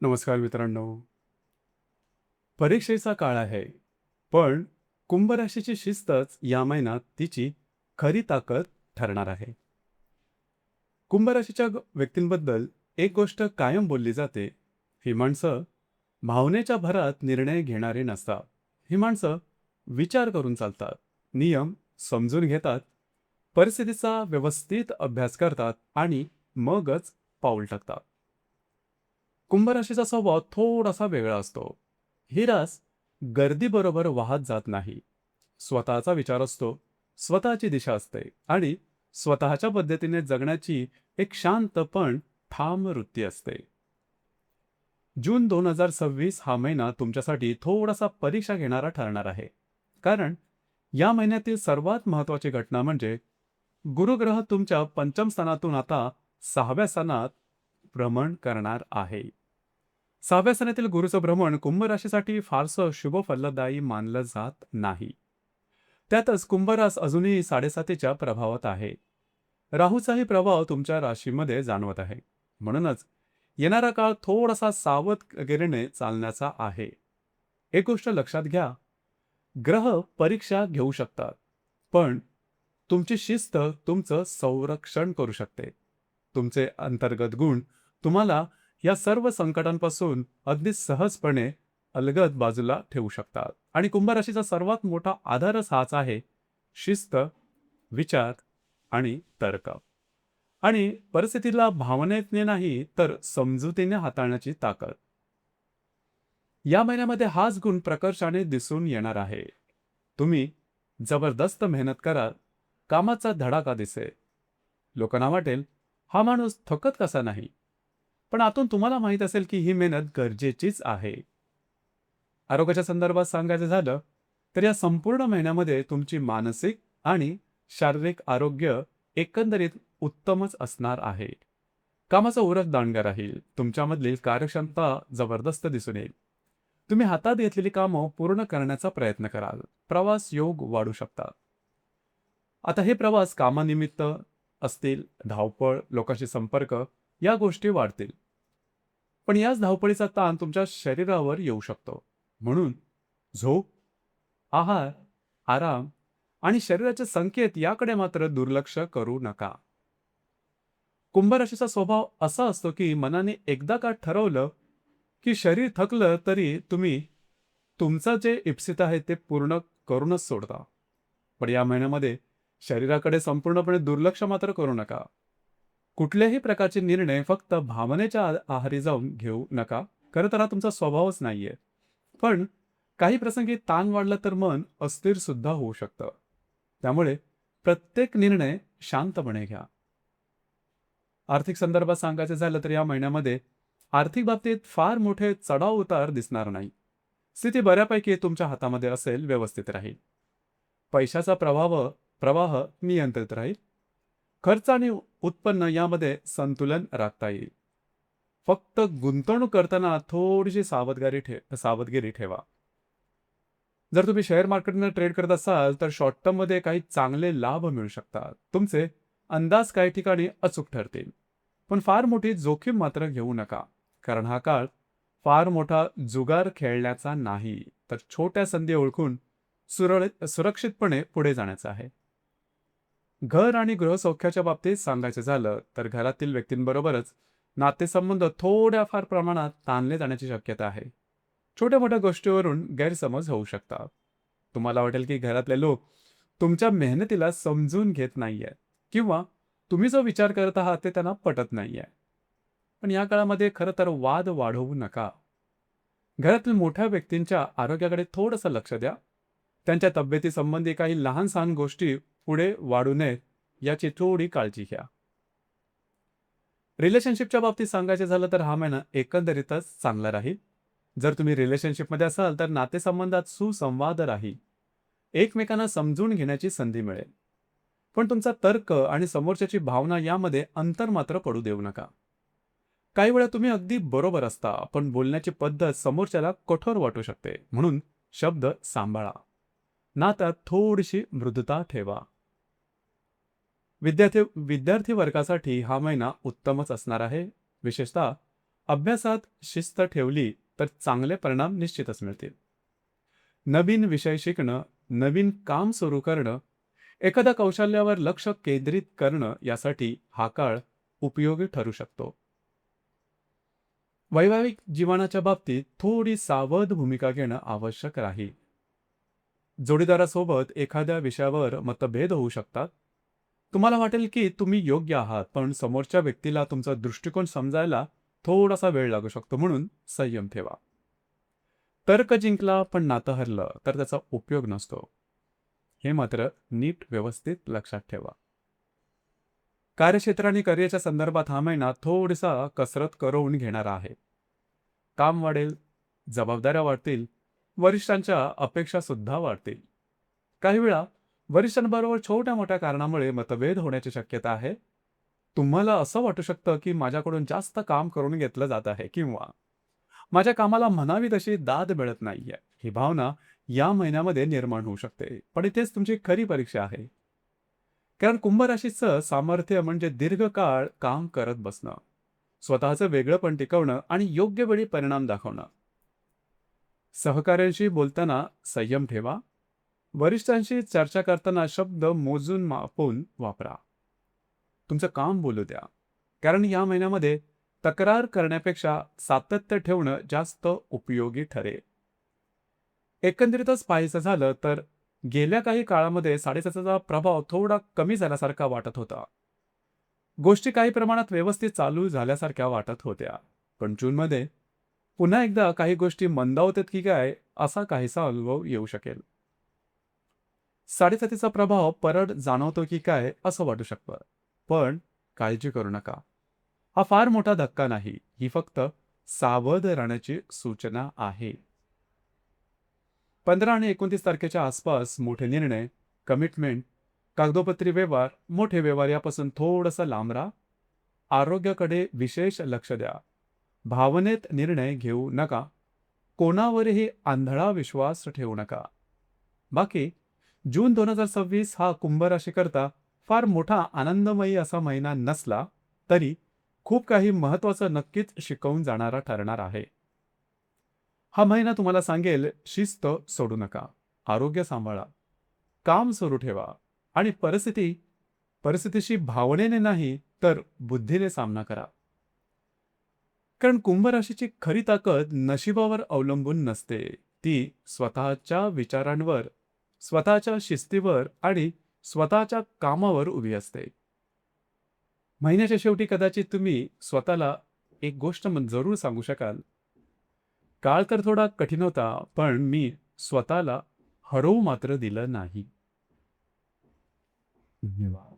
नमस्कार मित्रांनो. परीक्षेचा काळ आहे, पण कुंभ राशीची शिस्तच या महिन्यात तिची खरी ताकद ठरणार आहे. कुंभ राशीच्या व्यक्तींबद्दल एक गोष्ट कायम बोलली जाते. ही माणसं भावनेच्या भरात निर्णय घेणारी नसतात. ही माणसं विचार करून चालतात, नियम समजून घेतात, परिस्थितीचा व्यवस्थित अभ्यास करतात आणि मगच पाऊल टाकतात. कुंभ राशीचा स्वभाव थोडासा वेगळा असतो. ही रास गर्दीबरोबर वाहत जात नाही. स्वतःचा विचार असतो, स्वतःची दिशा असते आणि स्वतःच्या पद्धतीने जगण्याची एक शांत पण ठाम वृत्ती असते. जून 2026 हा महिना तुमच्यासाठी थोडासा परीक्षा घेणारा ठरणार आहे. कारण या महिन्यातील सर्वात महत्त्वाची घटना म्हणजे गुरुग्रह तुमच्या पंचम स्थानातून आता 6व्या स्थानात भ्रमण करणार आहे. 6व्या स्थानातील गुरुचं भ्रमण कुंभ राशीसाठी फारसं शुभ फलदायी मानलं जात नाही. त्यातच कुंभ रास अजूनही 7.5च्या प्रभावात आहे. राहूचाही प्रभाव तुमच्या राशीमध्ये जाणवत आहे. म्हणूनच येणारा काळ थोडासा सावधगिरीने चालण्याचा आहे. एक गोष्ट लक्षात घ्या, ग्रह परीक्षा घेऊ शकतात, पण तुमची शिस्त तुमचं संरक्षण करू शकते. तुमचे अंतर्गत गुण तुम्हाला या सर्व संकटांपासून अगदी सहजपणे अलगद बाजूला ठेवू शकतात. आणि कुंभ राशीचा सर्वात मोठा आधारच हाच आहे: शिस्त, विचार आणि तर्क. आणि परिस्थितीला भावनेने नाही तर समजुतीने हाताळण्याची ताकद. या महिन्यामध्ये हाच गुण प्रकर्षाने दिसून येणार आहे. तुम्ही जबरदस्त मेहनत कराल, कामाचा धडाका दिसेल, लोकांना वाटेल हा माणूस थकत कसा नाही. पण आतून तुम्हाला माहीत असेल की ही मेहनत गरजेचीच आहे. आरोग्याच्या संदर्भात सांगायचं झालं तर या संपूर्ण महिन्यामध्ये तुमची मानसिक आणि शारीरिक आरोग्य एकंदरीत उत्तमच असणार आहे. कामाचा उरक दांडगा राहील, तुमच्यामधील कार्यक्षमता जबरदस्त दिसून येईल. तुम्ही हातात घेतलेली कामं पूर्ण करण्याचा प्रयत्न कराल. प्रवास योग वाढू शकतात. आता हे प्रवास कामानिमित्त असतील, धावपळ, लोकांशी संपर्क या गोष्टी वाढतील. पण याच धावपळीचा ताण तुमच्या शरीरावर येऊ शकतो. म्हणून झोप, आहार, आराम आणि शरीराचे संकेत याकडे मात्र दुर्लक्ष करू नका. कुंभ राशीचा स्वभाव असा असतो की मनाने एकदा का ठरवलं की शरीर थकलं तरी तुम्ही तुमचं जे इप्सित आहे ते पूर्ण करूनच सोडता. पण या महिन्यामध्ये शरीराकडे संपूर्णपणे दुर्लक्ष मात्र करू नका. कुठल्याही प्रकारचे निर्णय फक्त भावनेच्या आहारी जाऊन घेऊ नका. खरं तर हा तुमचा स्वभावच नाहीये. पण काही प्रसंगी ताण वाढला तर मन अस्थिर सुद्धा होऊ शकतं. त्यामुळे प्रत्येक निर्णय शांतपणे घ्या. आर्थिक संदर्भात सांगायचं झालं तर या महिन्यामध्ये आर्थिक बाबतीत फार मोठे चढाव उतार दिसणार नाही. स्थिती बऱ्यापैकी तुमच्या हातामध्ये असेल, व्यवस्थित राहील. पैशाचा प्रवाह नियंत्रित राहील. खर्च आणि उत्पन्न यामध्ये संतुलन राखता येईल. फक्त गुंतवणूक करताना थोडीशी सावधगिरी ठेवा. जर तुम्ही शेअर मार्केटमध्ये ट्रेड करत असाल तर शॉर्ट टर्ममध्ये काही चांगले लाभ मिळू शकतात. तुमचे अंदाज काही ठिकाणी अचूक ठरतील. पण फार मोठी जोखीम मात्र घेऊ नका. कारण हा काळ फार मोठा जुगार खेळण्याचा नाही, तर छोट्या संधी ओळखून सुरक्षितपणे पुढे जाण्याचा आहे. घर आणि गृहसौख्याच्या बाबतीत सांगायचं झालं तर घरातील व्यक्तींबरोबरच नातेसंबंध थोड्या फार प्रमाणात ताणले जाण्याची शक्यता आहे. छोट्या मोठ्या गोष्टीवरून गैरसमज होऊ शकतात. तुम्हाला वाटेल की घरातले लोक तुमच्या मेहनतीला समजून घेत नाहीये किंवा तुम्ही जो विचार करत आहात ते त्यांना पटत नाहीये. पण या काळामध्ये खरं तर वाद वाढवू नका. घरातील मोठ्या व्यक्तींच्या आरोग्याकडे थोडंसं लक्ष द्या. त्यांच्या तब्येतीसंबंधी काही लहान सहान गोष्टी पुढे वाढू नयेत याची थोडी काळजी घ्या. रिलेशनशिपच्या बाबतीत सांगायचे झालं तर हा महिना एकंदरीतच चांगला राहील. जर तुम्ही रिलेशनशिपमध्ये असाल तर नातेसंबंधात सुसंवाद राहील. एकमेकांना समजून घेण्याची संधी मिळेल. पण तुमचा तर्क आणि समोरच्याची भावना यामध्ये अंतर मात्र पडू देऊ नका. काही वेळा तुम्ही अगदी बरोबर असता, पण बोलण्याची पद्धत समोरच्याला कठोर वाटू शकते. म्हणून शब्द सांभाळा. नात्यात थोडीशी मृदुता ठेवा. विद्यार्थी विद्यार्थी वर्गासाठी हा महिना उत्तमच असणार आहे. विशेषतः अभ्यासात शिस्त ठेवली तर चांगले परिणाम निश्चितच मिळतील. नवीन विषय शिकणं, नवीन काम सुरू करणं, एखाद्या कौशल्यावर लक्ष केंद्रित करणं यासाठी हा काळ उपयोगी ठरू शकतो. वैवाहिक जीवनाच्या बाबतीत थोडी सावध भूमिका घेणं आवश्यक राहील. जोडीदारासोबत एखाद्या विषयावर मतभेद होऊ शकतात. तुम्हाला वाटेल की तुम्ही योग्य आहात, पण समोरच्या व्यक्तीला तुमचा दृष्टिकोन समजायला थोडासा वेळ लागू शकतो, म्हणून संयम ठेवा. तर्क जिंकला पण नातं हरलं तर त्याचा उपयोग नसतो. हे मात्र नीट व्यवस्थित लक्षात ठेवा. कार्यक्षेत्र आणि करिअरच्या संदर्भात हा महिना थोडासा कसरत करून घेणारा आहे. काम वाढेल, जबाबदाऱ्या वाढतील, वरिष्ठांच्या अपेक्षा सुद्धा वाढतील. काही वेळा वरिष्ठांबरोबर छोट्या मोठ्या कारणामुळे मतभेद होण्याची शक्यता आहे. तुम्हाला असं वाटू शकतं की माझ्याकडून जास्त काम करून घेतलं जात आहे, किंवा माझ्या कामाला म्हणावी तशी दाद मिळत नाहीये. ही भावना या महिन्यामध्ये निर्माण होऊ शकते, पण इथेच तुमची खरी परीक्षा आहे. कारण कुंभ राशीचं सामर्थ्य म्हणजे दीर्घकाळ काम करत बसणं, स्वतःचं वेगळंपण टिकवणं आणि योग्य वेळी परिणाम दाखवणं. सहकाऱ्यांशी बोलताना संयम ठेवा. वरिष्ठांशी चर्चा करताना शब्द मोजून मापून वापरा. तुमचं काम बोलू द्या, कारण या महिन्यामध्ये तक्रार करण्यापेक्षा सातत्य ठेवणं जास्त उपयोगी ठरेल. एकंदरीतच पाहायचं झालं तर गेल्या काही काळामध्ये साडेसातीचा प्रभाव थोडा कमी झाल्यासारखा वाटत होता. गोष्टी काही प्रमाणात व्यवस्थित चालू झाल्यासारख्या वाटत होत्या. पण जूनमध्ये पुन्हा एकदा काही गोष्टी मंदावतात की काय, असा काहीसा अनुभव येऊ शकेल. साडेसातीचा प्रभाव परत जाणवतो की काय असं वाटू शकतं. पण काळजी करू नका. हा फार मोठा धक्का नाही. ही फक्त सावध राहण्याची सूचना आहे. 15 आणि 29 तारखेच्या आसपास मोठे निर्णय, कमिटमेंट, कागदोपत्री व्यवहार, मोठे व्यवहार यापासून थोडंसं लांब राहा. आरोग्याकडे विशेष लक्ष द्या. भावनेत निर्णय घेऊ नका. कोणावरही आंधळा विश्वास ठेवू नका. बाकी जून 2026 हा कुंभ राशीकरता फार मोठा आनंदमयी असा महिना नसला तरी खूप काही महत्त्वाचं नक्कीच शिकवून जाणारा ठरणार आहे. हा महिना तुम्हाला सांगेल, शिस्त सोडू नका, आरोग्य सांभाळा, काम सुरू ठेवा आणि परिस्थितीशी भावनेने नाही तर बुद्धीने सामना करा. कारण कुंभ राशीची खरी ताकद नशिबावर अवलंबून नसते. ती स्वतःच्या विचारांवर, स्वतःच्या शिस्तीवर आणि स्वतःच्या कामावर उभी असते. महिन्याच्या शेवटी कदाचित तुम्ही स्वतःला एक गोष्ट जरूर सांगू शकाल, काळ तर थोडा कठीण होता, पण मी स्वतःला हरवू मात्र दिलं नाही. धन्यवाद.